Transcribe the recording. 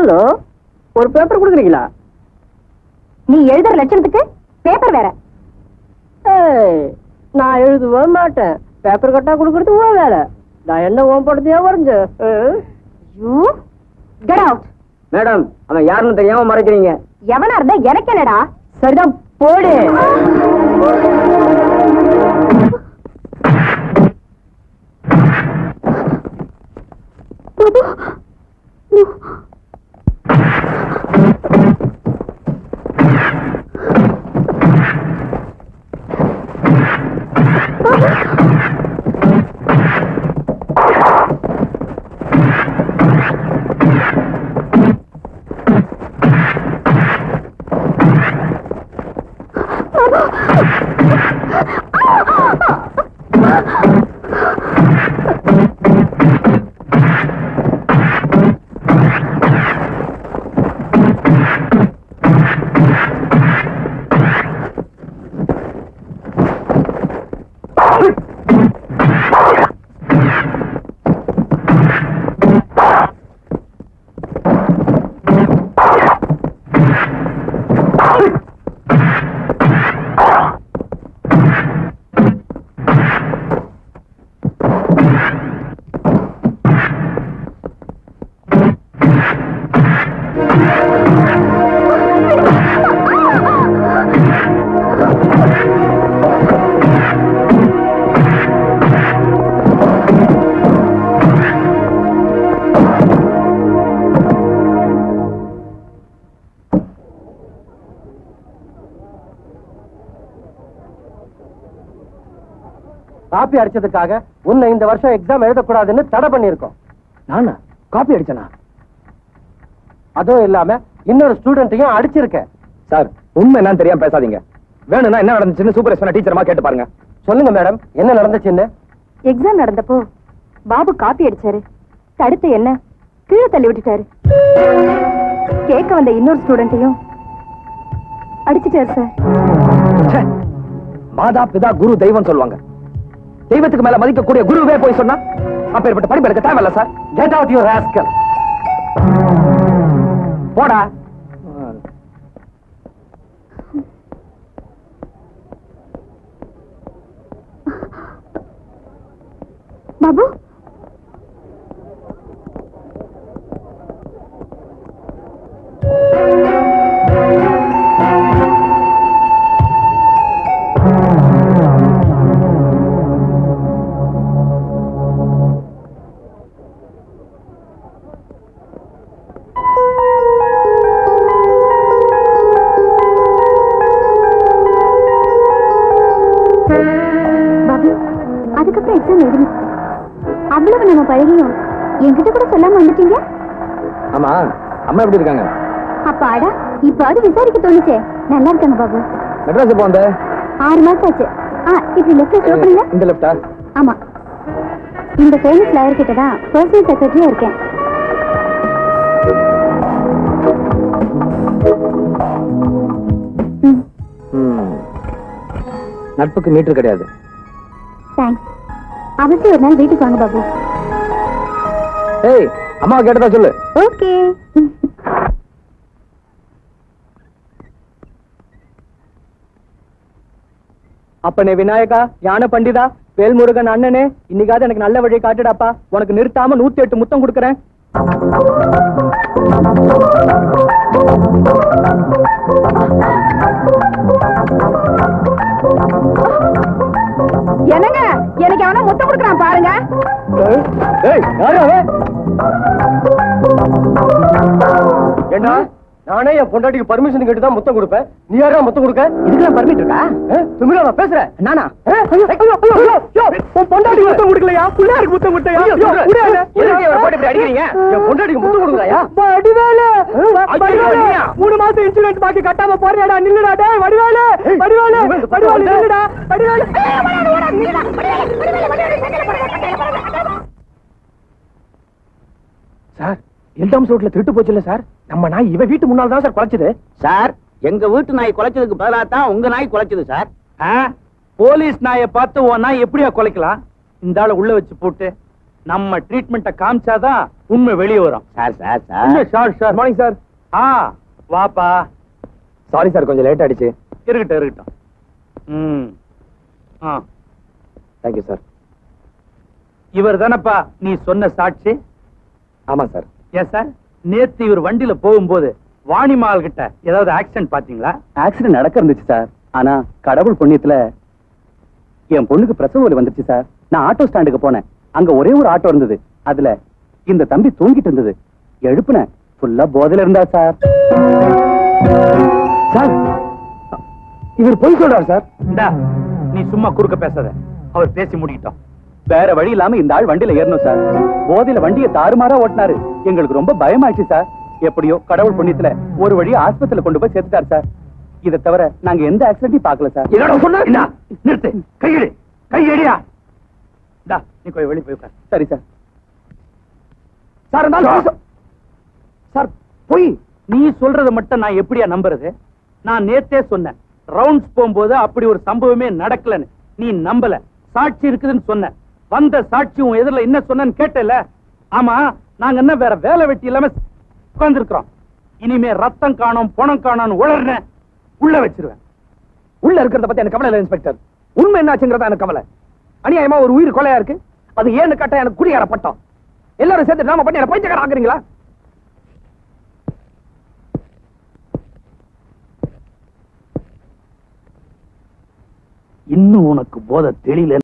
Hello, ஒரு paper கொடுக்குறீங்களா? நீ எழுதுற லட்சணத்துக்கு பேப்பர் வேற. நான் எழுதுவே மாட்டேன். பேப்பர் கட்டா கொடுக்கறது உன் வேலை. நான் என்ன ஓம் படத்தையா வரைஞ்ச? மேடம், அவன் யாருன்னு தெரியாம மறைக்கிறீங்க. எவனா இருந்தா எனக்கு என்னடா? சரிதான், போடு. காப்பி அடிச்சதுக்காக உன்னை இந்த வருஷம் எக்ஸாம் எழுதக்கூடாதுன்னு தடை பண்ணிருக்கோம். நானா காப்பி அடிச்சனா? அதுவும் இல்லாம இன்னொரு ஸ்டூடெண்ட்டையும் அடிச்சிருக்கேன். சார், உண்மை என்னன்னு தெரியாம பேசாதீங்க. வேணும்னா என்ன நடந்துச்சுன்னு சூப்பர்வைசர் டீச்சர்மா கேட்டு பாருங்க. சொல்லுங்க மேடம், என்ன நடந்துச்சுன்னு? எக்ஸாம் நடந்தப்போ பாபு காப்பி அடிச்சாரு. தடுத்து என்ன கீழே தள்ளி விட்டுட்டாரு. கேட்க வந்த இன்னொரு ஸ்டூடெண்ட்டையும் அடிச்சிட்டாரு சார். மாதா பிதா குரு தெய்வம் சொல்லுவாங்க. தெய்வத்துக்கு மேல மதிக்கக்கூடிய குருவே போய் சொன்னா அப்பேற்பட்ட படிப்பு எடுக்க தேவையில்ல sir. Get out your rascal. போடா. பாபு, அதுக்கப்புறம் எக்ஸாம் எழுதணும். அவ்வளவு நம்ம பழகியும் என்கிட்ட கூட சொல்லாம வந்துட்டீங்க. ஆமா, அம்மா எப்படி இருக்காங்க? அப்பாடா, இப்பாவது விசாரிக்க தோணுச்சே. நல்லா இருக்காங்க பாபு. மெட்ராஸ் எப்போ வந்த? 6 மாசம் ஆச்சு. இப்படி லெஃப்ட்ல ஸ்லோ பண்ணுங்க. இந்த லெஃப்டா? ஆமா, இந்த ஃபேமஸ் லாயர் கிட்ட தான் பர்சனல் செக்ரட்டரியா இருக்கேன். நட்புக்கு மீட்டர் கிடையாது. தேங்க்ஸ். அவசியம் ஒரு நாள் வீட்டுக்கு வாங்க பாபு. ஏய், அம்மா கேட்டதா சொல்லு. ஓகே. அப்பனே விநாயகா, ஞான பண்டிதா, வேல்முருகன் அண்ணனே, இன்னைக்காவது எனக்கு நல்ல வழியை காட்டுடாப்பா. உனக்கு நிறுத்தாம 108 முத்தம் கொடுக்கறேன். என்னங்க, எனக்கு அவன முத்தம் கொடுக்கறான் பாருங்க. ஏய், யாரு அவன்? ஏண்டா, நானே என் பொண்டாட்டிக்கு பர்மிஷன் கேட்டு தான் முத்தம் கொடுப்பேன். நீ யாரா முத்தம் கொடுக்க? இதுக்கெல்லாம் பர்மிட் இருக்கா? திமிரா நான் பேசுறேன். நானா? உன் பொண்டாட்டிக்கு முத்தம் கொடுக்கலையா? புள்ளையாருக்கு முத்தம் கொடுத்தையா? அடிக்கிறீங்க? என் பொண்டாட்டிக்கு முத்தம் கொடுக்கலையா? வடிவேலு, 3 மாசம் இன்சூரன்ஸ் பாக்கி கட்டாம போறியாடா? நில்லுடா டேய். வடிவேலு, வடிவேலு, வடிவேலு நில்லுடா. வடிவேலு. சார், எல்டாம்ஸ் ரோட்ல திருட்டு போச்சுல்ல சார்? நம்ம நாய் இவ வீட்டு முன்னால தான் சார் குலைச்சது. சார், எங்க வீட்டு நாய் குலைச்சதுக்கு பதிலா தான் உங்க நாய் குலைச்சது சார். போலீஸ் நாயை பார்த்து உன் நாய் எப்படியா குலைக்கலாம்? இந்த ஆளை உள்ள வச்சு போட்டு நம்ம ட்ரீட்மெண்ட்டை காமிச்சாதான் உண்மை வெளியே வரும். Sir sir sir sir morning sir. வாப்பா. சாரி சார், கொஞ்சம் லேட் ஆயிடுச்சு. இருக்கட்டும். Thank you sir. இவர் தானப்பா நீ சொன்ன சாட்சி? ஆமா சார். ஏன் சார், நேத்து இவர் வண்டியில போகும்போது வாணிமால் கிட்ட ஏதாவது ஆக்சிடென்ட் பாத்தீங்களா? ஆக்சிடென்ட் நடக்க இருந்துச்சு சார். ஆனா கடவுள் புண்ணியத்துல என் பொண்ணுக்கு பிரசவ வலி வந்துச்சு சார். நான் ஆட்டோ ஸ்டாண்டுக்கு போனேன். அங்க ஒரே ஒரு ஆட்டோ இருந்தது. அதுல இந்த தம்பி தூங்கிட்டு இருந்தது. எழுப்புன ஃபுல்லா போதையில இருந்தா சார். சார், இவர் பொய் சொல்றார் சார். இந்தா, நீ சும்மா குறுக்க பேசாத. அவர் பேசி முடிக்கிட்டோம். வேற வழி இல்லாம இந்த ஆள் வண்டியில ஏறணும் சார். போதையில வண்டியை தாறுமாறா ஓட்டினாரு. எங்களுக்கு ரொம்ப பயமாயிடுச்சு சார். எப்படியோ கடவுள் புண்ணியத்துல ஒரு வழியா ஆஸ்பத்திரியில கொண்டு போய் சேர்த்துட்டார் சார். இதை தவிர நாங்க எந்த ஆக்சிடென்ட்டையும் பார்க்கல சார். என்னோட சொன்னா நிறுத்து. கையடியா. நீ போய் வெளியே போய் உட்கார். சரி சார். சார் சார் போய் நீ சொல்றத மட்டும் நான் எப்படியா நம்புறது? நான் நேத்தே சொன்னேன், ரவுண்ட்ஸ் போகும்போது அப்படி ஒரு சம்பவமே நடக்கலன்னு. நீ நம்பல. சாட்சி இருக்குதுன்னு சொன்ன. வந்த சாட்சி உன் எதிரில என்ன சொன்னன்னு கேட்டல. ஆமா, நாங்க என்ன வேற வேலை வெட்டி இல்லாம உட்கார்ந்து இருக்கிறோம். இனிமே ரத்தம் காணோம் பணம் காணோம்னு உளர்ன உள்ள வச்சிருவேன். உள்ள இருக்கிறத பத்தி எனக்கு கவலை இல்ல இன்ஸ்பெக்டர். உண்மை என்னாச்சுங்கிறதா எனக்கு கவலை. அநியாயமா ஒரு உயிர் கொலையா இருக்கு. அது ஏன்னு கேட்டா எனக்கு குடியார பட்டம். எல்லாரும் சேர்ந்து நாம பண்ணி என்ன பைத்தியக்கார ஆக்குறீங்களா? இன்னும் உனக்கு போதை தெரியல.